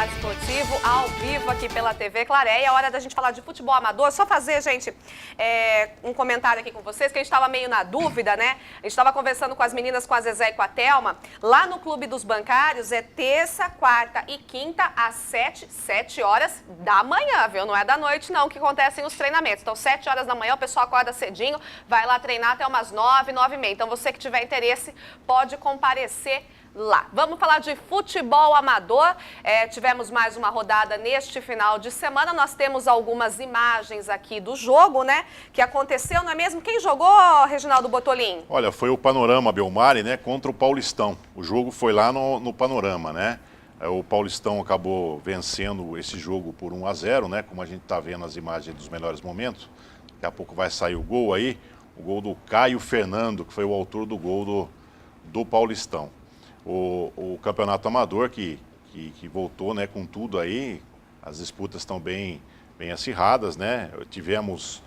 Esportivo, ao vivo aqui pela TV Clareia. É hora da gente falar de futebol amador. Só fazer, gente, um comentário aqui com vocês, que a gente estava meio na dúvida, né? A gente estava conversando com as meninas, com a Zezé e com a Thelma. Lá no Clube dos Bancários é terça, quarta e quinta, às 7 horas da manhã, viu? Não é da noite, não, que acontecem os treinamentos. Então, 7 horas da manhã, o pessoal acorda cedinho, vai lá treinar até umas 9, 9h30. Então, você que tiver interesse, pode comparecer lá. Vamos falar de futebol amador. Tivemos mais uma rodada neste final de semana. Nós temos algumas imagens aqui do jogo, né? Que aconteceu, não é mesmo? Quem jogou, Reginaldo Bottolin? Olha, foi o Panorama Belmari, né? Contra o Paulistão. O jogo foi lá no Panorama, né? O Paulistão acabou vencendo esse jogo por 1-0, né? Como a gente está vendo as imagens dos melhores momentos. Daqui a pouco vai sair o gol aí. O gol do Caio Fernando, que foi o autor do gol do Paulistão. O campeonato amador que voltou, né, com tudo aí, as disputas estão bem acirradas, né? Tivemos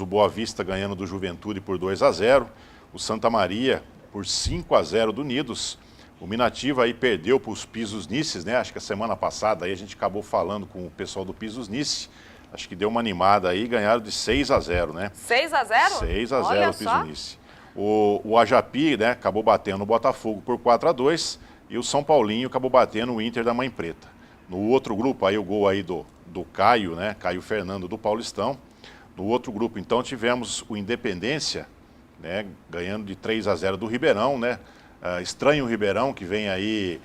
o Boa Vista ganhando do Juventude por 2-0, o Santa Maria por 5-0 do Unidos, o Minativa aí perdeu para os Pisos Nices, né? Acho que a semana passada aí a gente acabou falando com o pessoal do Pisos Nice, acho que deu uma animada aí, ganharam de 6-0, né? 6-0? 6-0 o Pisos Nice. O Ajapi, né, acabou batendo o Botafogo por 4-2 e o São Paulinho acabou batendo o Inter da Mãe Preta. No outro grupo, aí o gol aí do Caio, né, Caio Fernando do Paulistão. No outro grupo, então, tivemos o Independência, né, ganhando de 3-0 do Ribeirão, né. Estranho o Ribeirão, que vem aí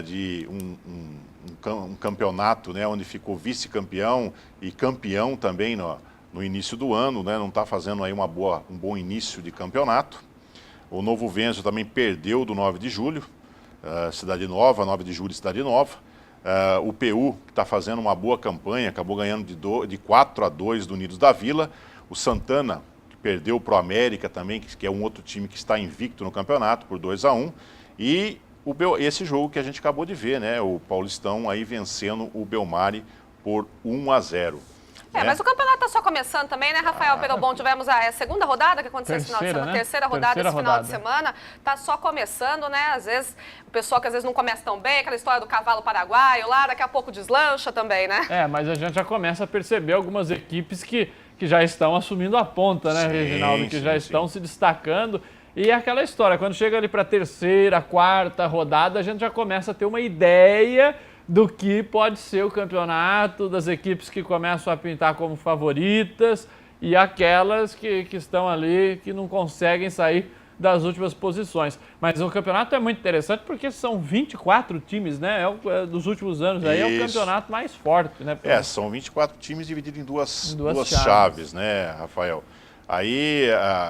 de um campeonato, né, onde ficou vice-campeão e campeão também no início do ano, né? Não está fazendo aí um bom início de campeonato. O Novo Venzo também perdeu do 9 de julho, Cidade Nova, 9 de julho, Cidade Nova. O PU, que está fazendo uma boa campanha, acabou ganhando de 4-2 do Unidos da Vila. O Santana, que perdeu para o América também, que é um outro time que está invicto no campeonato, por 2-1. E esse jogo que a gente acabou de ver, né? O Paulistão aí vencendo o Belmari por 1-0. Mas o campeonato está só começando também, né, Rafael Perobon? Tivemos a segunda rodada que aconteceu esse final de semana, terceira rodada esse final de semana. Está só começando, né? Às vezes, o pessoal que às vezes não começa tão bem, aquela história do cavalo paraguaio lá, daqui a pouco deslancha também, né? Mas a gente já começa a perceber algumas equipes que já estão assumindo a ponta, né, Reginaldo? Que já estão se destacando. E é aquela história, quando chega ali para a terceira, quarta rodada, a gente já começa a ter uma ideia do que pode ser o campeonato, das equipes que começam a pintar como favoritas e aquelas que estão ali, que não conseguem sair das últimas posições. Mas o campeonato é muito interessante porque são 24 times, né? Dos últimos anos, aí é o campeonato mais forte, né? São 24 times divididos em duas chaves, né, Rafael? Aí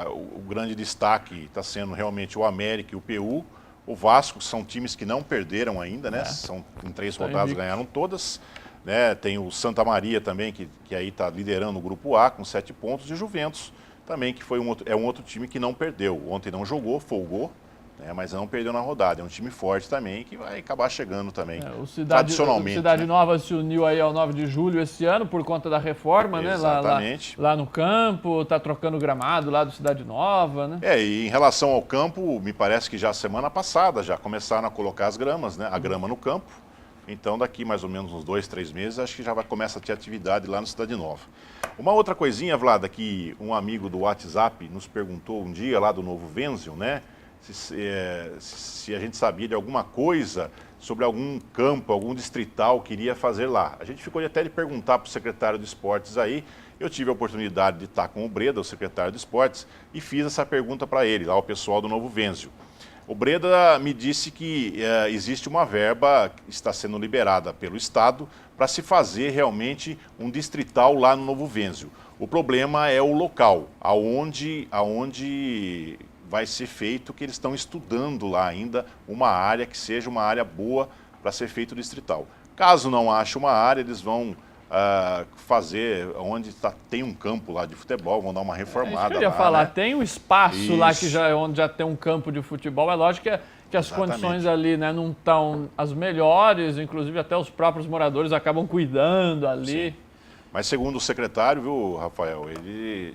o grande destaque está sendo realmente o América e o PU. O Vasco são times que não perderam ainda, né? São em 3 rodadas, ganharam todas. Né? Tem o Santa Maria também, que aí está liderando o grupo A com 7 pontos. E o Juventus também, que foi um outro time que não perdeu. Ontem não jogou, folgou, né? Mas não perdeu na rodada. É um time forte também, que vai acabar chegando também, tradicionalmente. O Cidade Nova se uniu aí ao 9 de julho esse ano por conta da reforma, né? Lá no campo, está trocando o gramado lá do Cidade Nova, né? E em relação ao campo, me parece que já semana passada já começaram a colocar as gramas, né? A grama no campo. Então daqui mais ou menos uns 2, 3 meses, acho que já começar a ter atividade lá no Cidade Nova. Uma outra coisinha, Vlada, que um amigo do WhatsApp nos perguntou um dia lá do Novo Venzel, né? Se a gente sabia de alguma coisa sobre algum campo, algum distrital que iria fazer lá. A gente ficou até de perguntar para o secretário de Esportes aí. Eu tive a oportunidade de estar com o Breda, o secretário de Esportes, e fiz essa pergunta para ele, lá o pessoal do Novo Venzel. O Breda me disse que existe uma verba que está sendo liberada pelo Estado para se fazer realmente um distrital lá no Novo Venzel. O problema é o local, aonde vai ser feito, que eles estão estudando lá ainda uma área que seja uma área boa para ser feito distrital. Caso não ache uma área, eles vão fazer onde tem um campo lá de futebol, vão dar uma reformada. Isso que eu ia falar, né? Tem um espaço lá onde já tem um campo de futebol. É lógico que as condições ali, né, não estão as melhores, inclusive até os próprios moradores acabam cuidando ali. Sim. Mas segundo o secretário, viu, Rafael,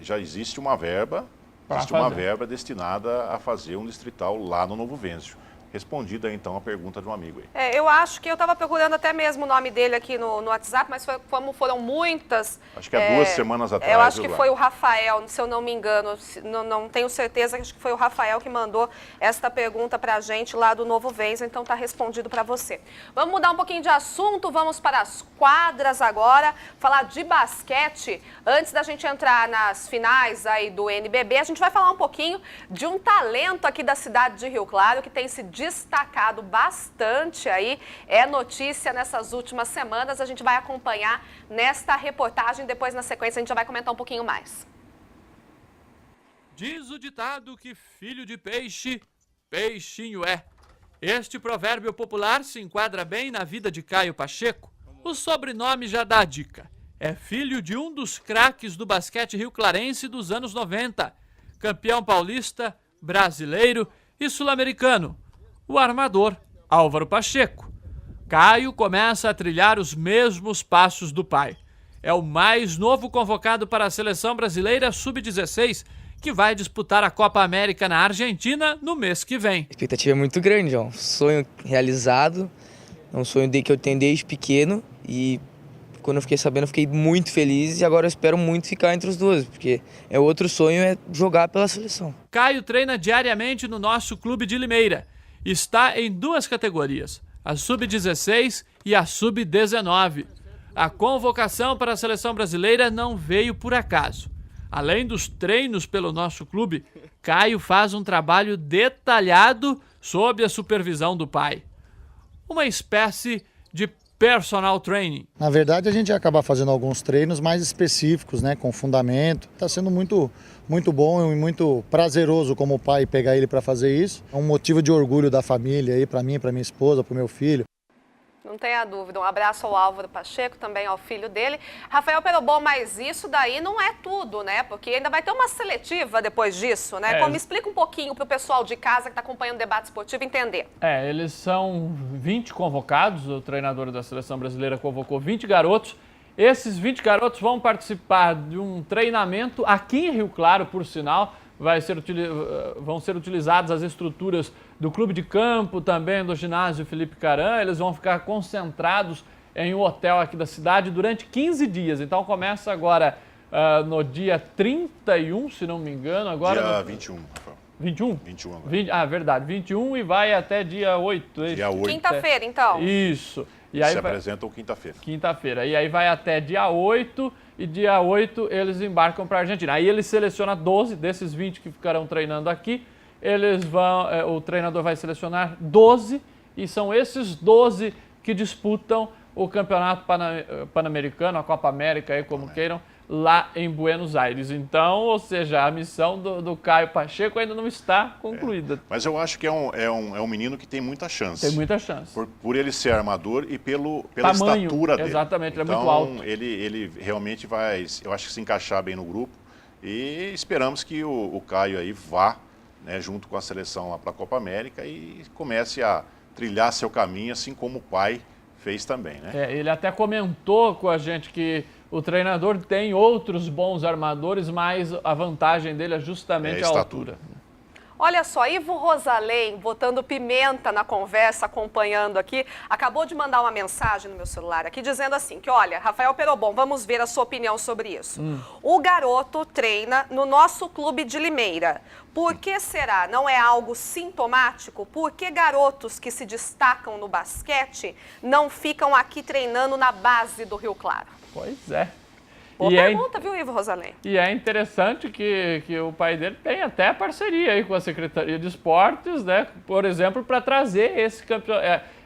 já existe uma verba. Existe uma verba destinada a fazer um distrital lá no Novo Venzel. respondida então a pergunta de um amigo aí. Eu acho que eu estava procurando até mesmo o nome dele aqui no WhatsApp, mas como foram muitas... Acho que há 2 semanas atrás. Eu acho que foi o Rafael, se eu não me engano, não tenho certeza, acho que foi o Rafael que mandou esta pergunta para a gente lá do Novo Vez, então está respondido para você. Vamos mudar um pouquinho de assunto, vamos para as quadras agora, falar de basquete. Antes da gente entrar nas finais aí do NBB, a gente vai falar um pouquinho de um talento aqui da cidade de Rio Claro, que tem se destacado bastante aí, é notícia nessas últimas semanas, a gente vai acompanhar nesta reportagem, depois na sequência a gente já vai comentar um pouquinho mais. Diz o ditado que filho de peixe, peixinho é. Este provérbio popular se enquadra bem na vida de Caio Pacheco. O sobrenome já dá a dica. É filho de um dos craques do basquete rioclarense dos anos 90, campeão paulista, brasileiro e sul-americano, o armador Álvaro Pacheco. Caio começa a trilhar os mesmos passos do pai. É o mais novo convocado para a seleção brasileira sub-16, que vai disputar a Copa América na Argentina no mês que vem. A expectativa é muito grande, ó. Um sonho realizado, é um sonho que eu tenho desde pequeno e quando eu fiquei sabendo eu fiquei muito feliz e agora eu espero muito ficar entre os 12, porque outro sonho é jogar pela seleção. Caio treina diariamente no nosso clube de Limeira. Está em 2 categorias, a sub-16 e a sub-19. A convocação para a seleção brasileira não veio por acaso. Além dos treinos pelo nosso clube, Caio faz um trabalho detalhado sob a supervisão do pai. Uma espécie de personal training. Na verdade, a gente vai acabar fazendo alguns treinos mais específicos, né, com fundamento. Está sendo muito bom e muito prazeroso como pai pegar ele para fazer isso. É um motivo de orgulho da família aí para mim, para minha esposa, para o meu filho. Não tenha dúvida. Um abraço ao Álvaro Pacheco, também ao filho dele. Rafael Perobon, mas isso daí não é tudo, né? Porque ainda vai ter uma seletiva depois disso, né? Como explica um pouquinho para o pessoal de casa que está acompanhando o debate esportivo entender. Eles são 20 convocados, o treinador da seleção brasileira convocou 20 garotos. Esses 20 garotos vão participar de um treinamento aqui em Rio Claro, por sinal. Vão ser utilizadas as estruturas do clube de campo, também do ginásio Felipe Caran. Eles vão ficar concentrados em um hotel aqui da cidade durante 15 dias. Então começa agora no dia 31, se não me engano. Agora dia 21. 21? 21 agora. Verdade, 21 e vai até dia 8. Dia 8. Quinta-feira, então. Isso. E aí se apresentam quinta-feira. Quinta-feira. E aí vai até dia 8 e dia 8 eles embarcam para a Argentina. Aí ele seleciona 12 desses 20 que ficarão treinando aqui. O treinador vai selecionar 12 e são esses 12 que disputam o Campeonato Pan-Americano, a Copa América, aí como queiram, lá em Buenos Aires. Então, ou seja, a missão do Caio Pacheco ainda não está concluída. Mas eu acho que é um menino que tem muita chance. Tem muita chance. Por ele ser armador e pela tamanho, estatura dele. Exatamente, então, ele é muito alto. Ele realmente vai, eu acho que se encaixar bem no grupo e esperamos que o Caio aí vá, né, junto com a seleção lá para a Copa América e comece a trilhar seu caminho, assim como o pai fez também, né? Ele até comentou com a gente que o treinador tem outros bons armadores, mas a vantagem dele é justamente a altura. Olha só, Ivo Rosalém, botando pimenta na conversa, acompanhando aqui, acabou de mandar uma mensagem no meu celular aqui, dizendo assim, que olha, Rafael Perobon, vamos ver a sua opinião sobre isso. O garoto treina no nosso clube de Limeira. Por que será? Não é algo sintomático? Por que garotos que se destacam no basquete não ficam aqui treinando na base do Rio Claro? Pois é. Boa pergunta, viu, Ivo Rosalém? E é interessante que o pai dele tem até parceria aí com a Secretaria de Esportes, né? Por exemplo, para trazer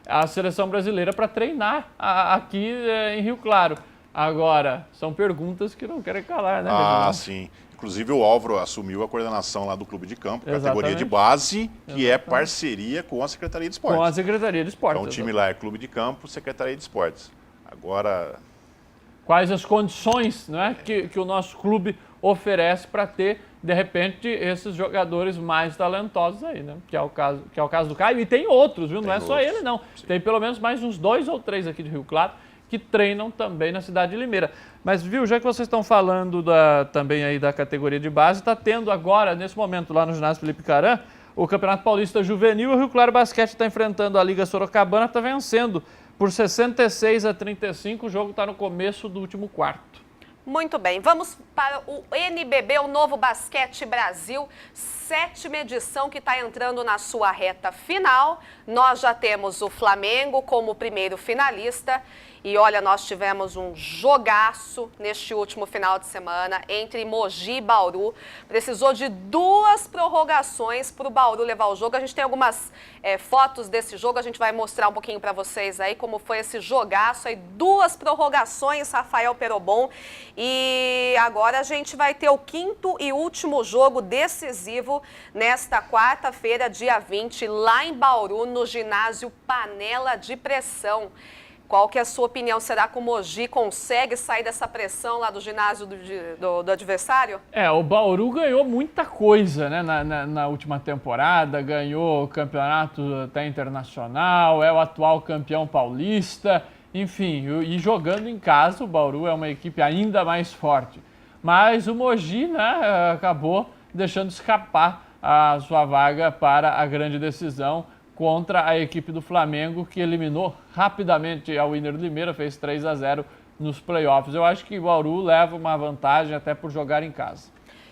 a seleção brasileira para treinar aqui em Rio Claro. Agora, são perguntas que não querem calar, né? Sim. Inclusive o Álvaro assumiu a coordenação lá do clube de campo, Exatamente. Categoria de base, que é parceria com a Secretaria de Esportes. Com a Secretaria de Esportes. Então o time lá é clube de campo, Secretaria de Esportes. Agora... Quais as condições, né, que o nosso clube oferece para ter, de repente, esses jogadores mais talentosos aí, né? Que é o caso do Caio. E tem outros, viu? Não é só ele, não. Sim. Tem pelo menos mais uns 2 ou 3 aqui de Rio Claro que treinam também na cidade de Limeira. Mas, viu, já que vocês estão falando também aí da categoria de base, está tendo agora, nesse momento, lá no ginásio Felipe Caran, o Campeonato Paulista Juvenil. O Rio Claro Basquete está enfrentando a Liga Sorocabana, está vencendo por 66-35. O jogo está no começo do último quarto. Muito bem, vamos para o NBB, o Novo Basquete Brasil, 7ª edição que está entrando na sua reta final. Nós já temos o Flamengo como primeiro finalista e olha, nós tivemos um jogaço neste último final de semana entre Mogi e Bauru. Precisou de 2 prorrogações para o Bauru levar o jogo. A gente tem algumas fotos desse jogo, a gente vai mostrar um pouquinho para vocês aí como foi esse jogaço aí, 2 prorrogações, Rafael Perobon. E agora a gente vai ter o 5º e último jogo decisivo nesta quarta-feira, dia 20, lá em Bauru, no ginásio Panela de Pressão. Qual que é a sua opinião? Será que o Mogi consegue sair dessa pressão lá do ginásio do adversário? O Bauru ganhou muita coisa, né, na última temporada, ganhou o campeonato até internacional, é o atual campeão paulista, enfim, e jogando em casa o Bauru é uma equipe ainda mais forte. Mas o Mogi, né, acabou deixando escapar a sua vaga para a grande decisão contra a equipe do Flamengo, que eliminou rapidamente a Winner Limeira, fez 3-0 nos playoffs. Eu acho que o Bauru leva uma vantagem até por jogar em casa.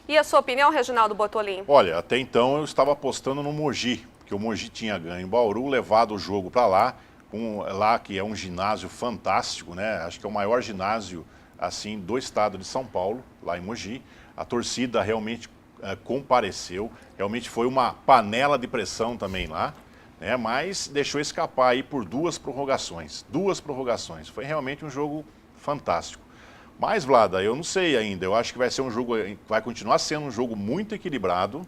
E a sua opinião, Reginaldo Bortolin? Olha, até então eu estava apostando no Mogi, porque o Mogi tinha ganho em Bauru, levado o jogo para lá, que é um ginásio fantástico, né? Acho que é o maior ginásio assim do estado de São Paulo, lá em Mogi. A torcida realmente compareceu, realmente foi uma panela de pressão também lá. Mas deixou escapar aí por 2 prorrogações. 2 prorrogações. Foi realmente um jogo fantástico. Mas, Vlada, eu não sei ainda. Eu acho que vai ser um jogo, vai continuar sendo um jogo muito equilibrado,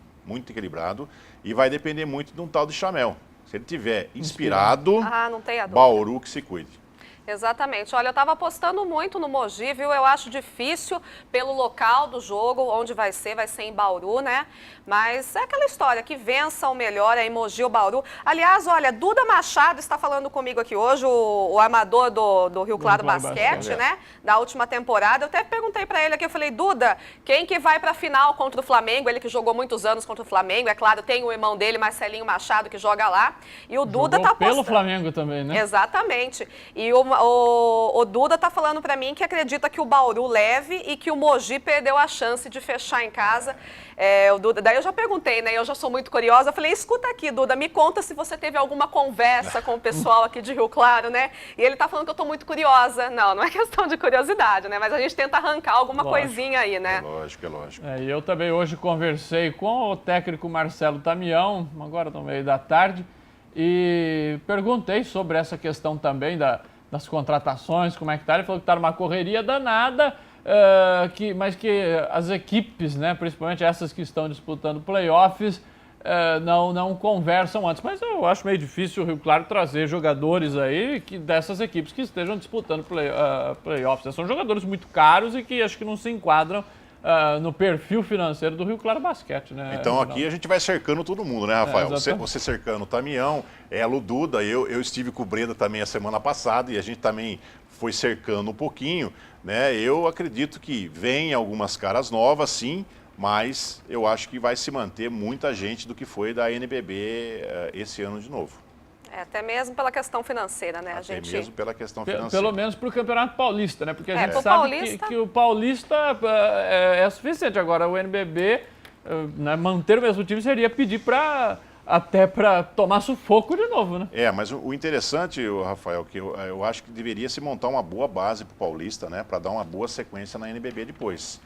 e vai depender muito de um tal de Chamel. Se ele tiver inspirado, não tenha dúvida. Bauru que se cuide. Exatamente. Olha, eu estava apostando muito no Mogi, viu? Eu acho difícil pelo local do jogo, onde vai ser em Bauru, né? Mas é aquela história, que vença o melhor aí, Mogi ou Bauru. Aliás, olha, Duda Machado está falando comigo aqui hoje, o armador do Rio Claro Basquete, né? Da última temporada. Eu até perguntei para ele aqui, eu falei, Duda, quem que vai para a final contra o Flamengo? Ele que jogou muitos anos contra o Flamengo, é claro, tem o irmão dele, Marcelinho Machado, que joga lá. E o Duda tá apostando. Pelo Flamengo também, né? Exatamente. E o Duda tá falando para mim que acredita que o Bauru leve e que o Mogi perdeu a chance de fechar em casa. O Duda, daí eu já perguntei, né? Eu já sou muito curiosa. Eu falei, escuta aqui, Duda, me conta se você teve alguma conversa com o pessoal aqui de Rio Claro, né? E ele tá falando que eu tô muito curiosa. Não é questão de curiosidade, né? Mas a gente tenta arrancar alguma coisinha aí, né? É lógico. E eu também hoje conversei com o técnico Marcelo Tamião, agora no meio da tarde, e perguntei sobre essa questão também das contratações, como é que tá. Ele falou que tá numa correria danada, mas que as equipes, né, principalmente essas que estão disputando playoffs, não conversam antes. Mas eu acho meio difícil o Rio Claro trazer jogadores aí dessas equipes que estejam disputando playoffs. São jogadores muito caros e que acho que não se enquadram no perfil financeiro do Rio Claro Basquete, né? Então aqui a gente vai cercando todo mundo, né, Rafael? Você cercando o Tamião, o Duda, eu estive com o Breda também a semana passada e a gente também foi cercando um pouquinho, né? Eu acredito que vem algumas caras novas, sim, mas eu acho que vai se manter muita gente do que foi da NBB esse ano de novo. Até mesmo pela questão financeira, né? Mesmo pela questão financeira. Pelo menos para o Campeonato Paulista, né? Porque a gente sabe Paulista... que o Paulista é suficiente. Agora, o NBB, né, manter o mesmo time seria pedir até para tomar sufoco de novo, né? Mas o interessante, Rafael, que eu acho que deveria se montar uma boa base para o Paulista, né? Para dar uma boa sequência na NBB depois.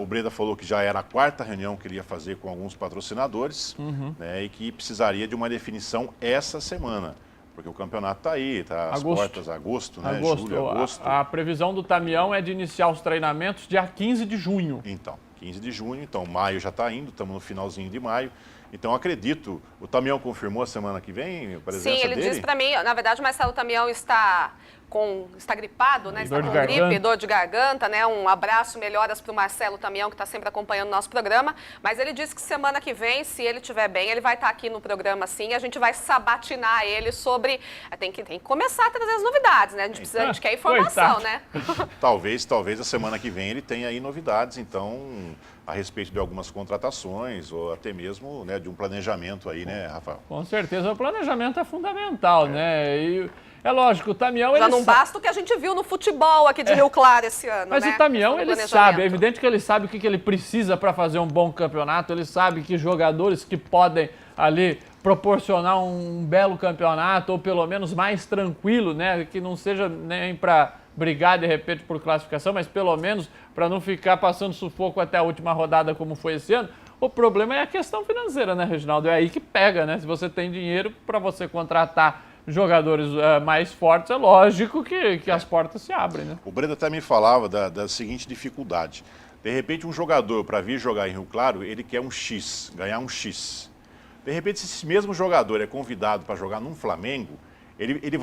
O Breda falou que já era a 4ª reunião que ele ia fazer com alguns patrocinadores, né, e que precisaria de uma definição essa semana, porque o campeonato está aí, está às portas, agosto, né? Julho, agosto. A previsão do Tamião é de iniciar os treinamentos dia 15 de junho. Então, 15 de junho, então maio já está indo, estamos no finalzinho de maio. Então, acredito, o Tamião confirmou a semana que vem a presença dele? Sim, ele disse para mim, na verdade, o Marcelo Tamião está está gripado, né? Está com gripe, dor de garganta, né? Um abraço, melhoras para o Marcelo Tamião, que está sempre acompanhando o nosso programa. Mas ele disse que semana que vem, se ele estiver bem, ele vai estar aqui no programa, sim. A gente vai sabatinar ele sobre... Tem que começar a trazer as novidades, né? A gente quer informação, né? Talvez a semana que vem ele tenha aí novidades, então, a respeito de algumas contratações ou até mesmo, né, de um planejamento aí, né, Rafael? Com certeza, o planejamento é fundamental, né? E é lógico, o Tamião... Já não basta o que a gente viu no futebol aqui de Rio Claro esse ano, mas né? O Tamião, ele sabe, é evidente que ele sabe o que ele precisa para fazer um bom campeonato, ele sabe que jogadores que podem ali proporcionar um belo campeonato, ou pelo menos mais tranquilo, né? Que não seja nem para brigar de repente por classificação, mas pelo menos para não ficar passando sufoco até a última rodada como foi esse ano. O problema é a questão financeira, né, Reginaldo? É aí que pega, né? Se você tem dinheiro para você contratar jogadores mais fortes, é lógico que as portas se abrem, né? O Breda até me falava da seguinte dificuldade. De repente, um jogador, para vir jogar em Rio Claro, ele quer um X, ganhar um X. De repente, se esse mesmo jogador é convidado para jogar num Flamengo, ele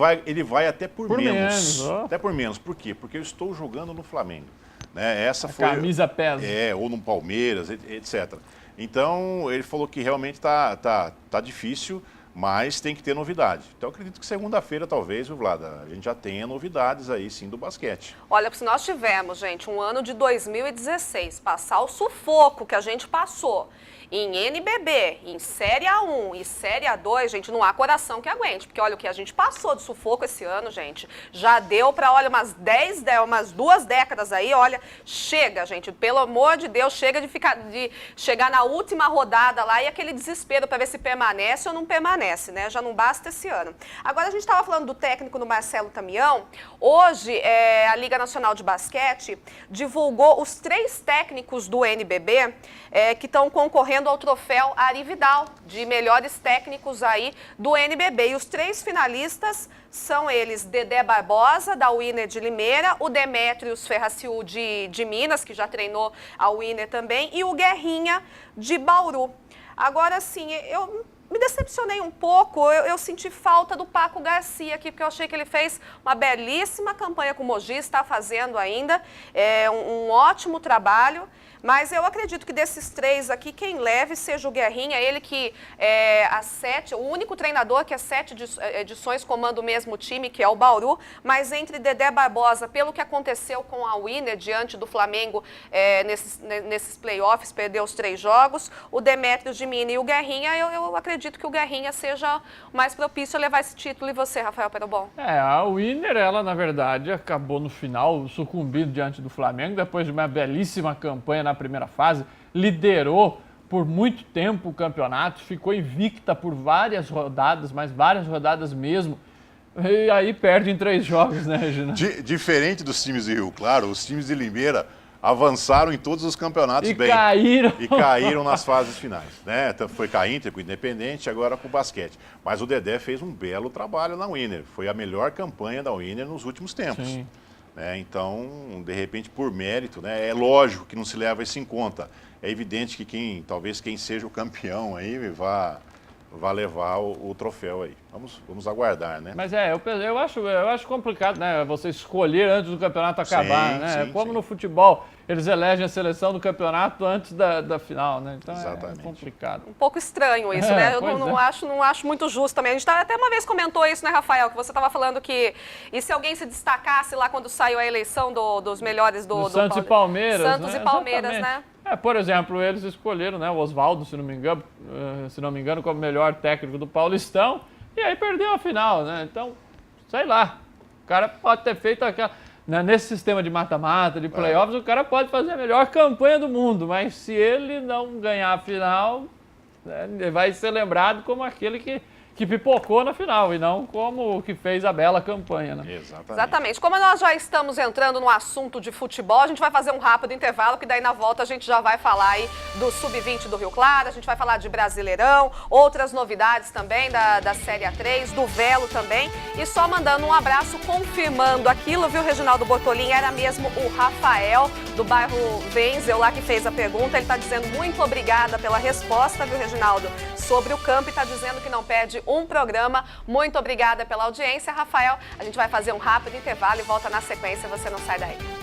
vai até por menos. Até por menos. Por quê? Porque eu estou jogando no Flamengo. Né? Essa foi, camisa pesa. Ou no Palmeiras, etc. Então, ele falou que realmente tá difícil, mas tem que ter novidade. Então, eu acredito que segunda-feira, talvez, viu, Vlada, a gente já tenha novidades aí, sim, do basquete. Olha, se nós tivemos, gente, um ano de 2016, passar o sufoco que a gente passou em NBB, em Série A1 e Série A2, gente, não há coração que aguente. Porque olha o que a gente passou de sufoco esse ano, gente. Já deu para, olha, umas 2 décadas aí, olha, chega, gente. Pelo amor de Deus, chega de chegar na última rodada lá e aquele desespero para ver se permanece ou não permanece, né? Já não basta esse ano. Agora, a gente estava falando do técnico do Marcelo Tamião. Hoje, a Liga Nacional de Basquete divulgou os 3 técnicos do NBB que estão concorrendo ao troféu Ari Vidal, de melhores técnicos aí do NBB. E os 3 finalistas são eles: Dedé Barbosa, da Winner de Limeira, o Demétrios Ferraciu de Minas, que já treinou a Winner também, e o Guerrinha de Bauru. Agora, sim, eu me decepcionei um pouco, eu senti falta do Paco Garcia aqui, porque eu achei que ele fez uma belíssima campanha com o Mogi, está fazendo ainda um ótimo trabalho. Mas eu acredito que desses 3 aqui, quem leve seja o Guerrinha, ele que o único treinador que há 7 edições comanda o mesmo time, que é o Bauru, mas entre Dedé Barbosa, pelo que aconteceu com a Winner diante do Flamengo nesses playoffs, perdeu os 3 jogos, o Demétrios de Minas e o Guerrinha, eu acredito que o Guerrinha seja o mais propício a levar esse título. E você, Rafael Perobon? A Winner, ela na verdade acabou no final sucumbindo diante do Flamengo, depois de uma belíssima campanha na primeira fase, liderou por muito tempo o campeonato, ficou invicta por várias rodadas, mas várias rodadas mesmo, e aí perde em 3 jogos, né, Regina? Diferente dos times de Rio Claro, os times de Limeira avançaram em todos os campeonatos bem. E caíram nas fases finais, né? Então, foi com a Inter, com o Independente, agora com o basquete. Mas o Dedé fez um belo trabalho na Winner, foi a melhor campanha da Winner nos últimos tempos. Sim. Então, de repente, por mérito, né, é lógico que não se leva isso em conta. É evidente que talvez quem seja o campeão aí vá levar o troféu aí. Vamos aguardar, né? Mas eu acho complicado, né? Você escolher antes do campeonato acabar, sim, né? Sim, como sim. No futebol, eles elegem a seleção do campeonato antes da final, né? Então Exatamente. É complicado. Um pouco estranho isso, né? Eu não acho muito justo também. A gente até uma vez comentou isso, né, Rafael? Que você estava falando que... E se alguém se destacasse lá quando saiu a eleição dos melhores do Santos e Palmeiras, Santos né? e Palmeiras, Exatamente. né? Por exemplo, eles escolheram, né, o Oswaldo, se não me engano, como melhor técnico do Paulistão, e aí perdeu a final, né? Então, sei lá, o cara pode ter feito aquela... Né, nesse sistema de mata-mata, de playoffs, o cara pode fazer a melhor campanha do mundo, mas se ele não ganhar a final, né, ele vai ser lembrado como aquele que pipocou na final e não como o que fez a bela campanha, né? Exatamente. Como nós já estamos entrando no assunto de futebol, a gente vai fazer um rápido intervalo, que daí na volta a gente já vai falar aí do Sub-20 do Rio Claro, a gente vai falar de Brasileirão, outras novidades também da Série A3, do Velo também. E só mandando um abraço, confirmando aquilo, viu, Reginaldo Bortolin? Era mesmo o Rafael, do bairro Wenzel, lá que fez a pergunta. Ele está dizendo muito obrigada pela resposta, viu, Reginaldo, sobre o campo, e está dizendo que não perde um programa. Muito obrigada pela audiência, Rafael. A gente vai fazer um rápido intervalo e volta na sequência, você não sai daí.